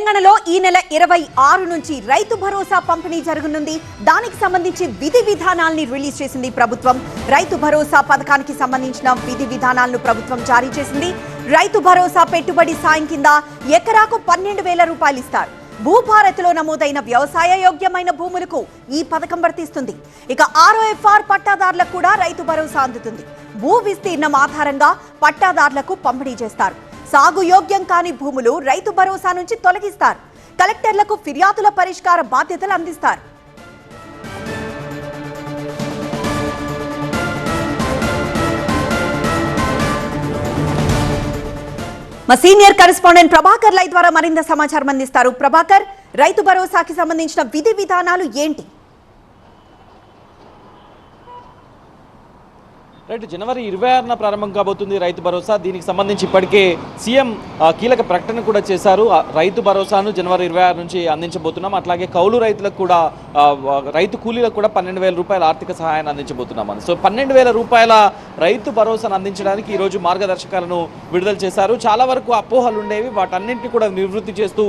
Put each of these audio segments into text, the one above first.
తెలంగాణలో ఈ నెల 26 నుంచి రైతు భరోసా పంపిణీ జరగనుంది. దానికి సంబంధించి విధి విధానాల్ని రిలీజ్ చేసింది ప్రభుత్వం. రైతు భరోసా పథకానికి సంబంధించిన విధి విధానాలను ప్రభుత్వం జారీ చేసింది. రైతు భరోసా పెట్టుబడి సాయం కింద ఎకరాకు 12,000 రూపాయలు ఇస్తారు. భూభారతిలో నమోదైన వ్యవసాయ యోగ్యమైన భూములకు ఈ పథకం వర్తిస్తుంది. ఇక ROFR పట్టాదారులకు కూడా రైతు భరోసా అందుతుంది. భూ విస్తీర్ణం ఆధారంగా పట్టాదారులకు పంపిణీ చేస్తారు. సాగు యోగ్యం కాని భూములు రైతు భరోసా నుంచి తొలగిస్తారు. కలెక్టర్లకు ఫిర్యాదుల పరిష్కార బాధ్యతలు అందిస్తారు. మా సీనియర్ కరెస్పాండెంట్ ప్రభాకర్ లైవ్ ద్వారా మరింత సమాచారం అందిస్తారు. ప్రభాకర్, రైతు భరోసాకి సంబంధించిన విధి విధానాలు ఏంటి? రైట్, జనవరి 26న ప్రారంభం కాబోతుంది రైతు భరోసా. దీనికి సంబంధించి ఇప్పటికే సీఎం కీలక ప్రకటన కూడా చేశారు. రైతు భరోసాను జనవరి 26 నుంచి అందించబోతున్నాం. అట్లాగే కౌలు రైతులకు కూడా రైతు కూలీలకు కూడా 12,000 రూపాయల ఆర్థిక సహాయాన్ని అందించబోతున్నామని. సో 12,000 రూపాయల రైతు భరోసాను అందించడానికి ఈరోజు మార్గదర్శకాలను విడుదల చేశారు. చాలా వరకు అపోహలు ఉండేవి, వాటన్నింటినీ కూడా నివృత్తి చేస్తూ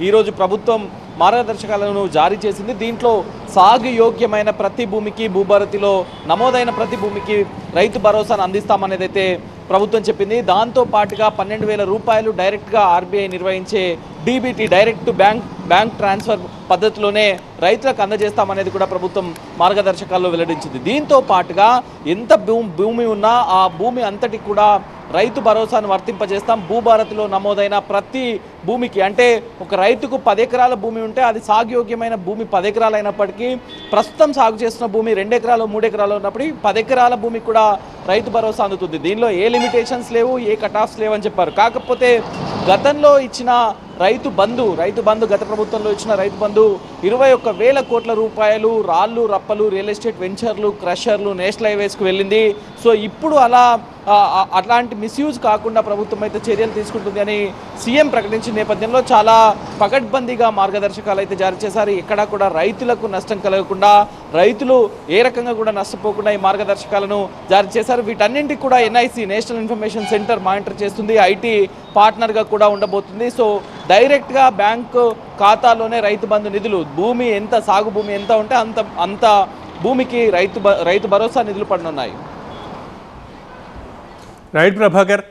ఈరోజు ప్రభుత్వం మార్గదర్శకాలను జారీ చేసింది. దీంట్లో సాగు యోగ్యమైన ప్రతి భూమికి, భూభారతిలో నమోదైన ప్రతి భూమికి రైతు భరోసాను అందిస్తామనేది అయితే ప్రభుత్వం చెప్పింది. దాంతో పాటుగా 12,000 రూపాయలు డైరెక్ట్గా RBI నిర్వహించే DBT, direct to bank transfer పద్ధతిలోనే రైతులకు అందజేస్తామనేది కూడా ప్రభుత్వం మార్గదర్శకాల్లో వెల్లడించింది. దీంతో పాటుగా ఎంత భూమి ఉన్నా ఆ భూమి అంతటి కూడా రైతు భరోసాను వర్తింపజేస్తాం. భూభారతిలో నమోదైన ప్రతి భూమికి, అంటే ఒక రైతుకు 10 ఎకరాల భూమి ఉంటే అది సాగుయోగ్యమైన భూమి 10 ఎకరాలు అయినప్పటికీ, ప్రస్తుతం సాగు చేస్తున్న భూమి 2 ఎకరాలు 3 ఎకరాలు ఉన్నప్పటికీ 10 ఎకరాల భూమికి కూడా రైతు భరోసా అందుతుంది. దీనిలో ఏ లిమిటేషన్స్ లేవు, ఏ కట్ ఆఫ్స్ లేవని చెప్పారు. కాకపోతే గతంలో ఇచ్చిన రైతు బంధు గత ప్రభుత్వంలో ఇచ్చిన రైతు బంధు 21,000 కోట్ల రూపాయలు రాళ్ళు రప్పలు, రియల్ ఎస్టేట్ వెంచర్లు, క్రషర్లు, నేషనల్ హైవేస్కు వెళ్ళింది. సో ఇప్పుడు అట్లాంటి మిస్యూజ్ కాకుండా ప్రభుత్వం అయితే చర్యలు తీసుకుంటుంది అని సీఎం ప్రకటించిన నేపథ్యంలో చాలా పకడ్బందీగా మార్గదర్శకాలు అయితే జారీ చేశారు. ఎక్కడా కూడా రైతులకు నష్టం కలగకుండా, రైతులు ఏ రకంగా కూడా నష్టపోకుండా ఈ మార్గదర్శకాలను జారీ చేశారు. వీటన్నింటికి కూడా NIC, national information centre monitor చేస్తుంది. IT పార్ట్నర్గా కూడా ఉండబోతుంది. సో డైరెక్ట్గా బ్యాంకు ఖాతాలోనే రైతు బంధు నిధులు, భూమి ఎంత, సాగు భూమి ఎంత ఉంటే అంత భూమికి రైతు భరోసా నిధులు పడనున్నాయి. రైట్ ప్రభాకర్.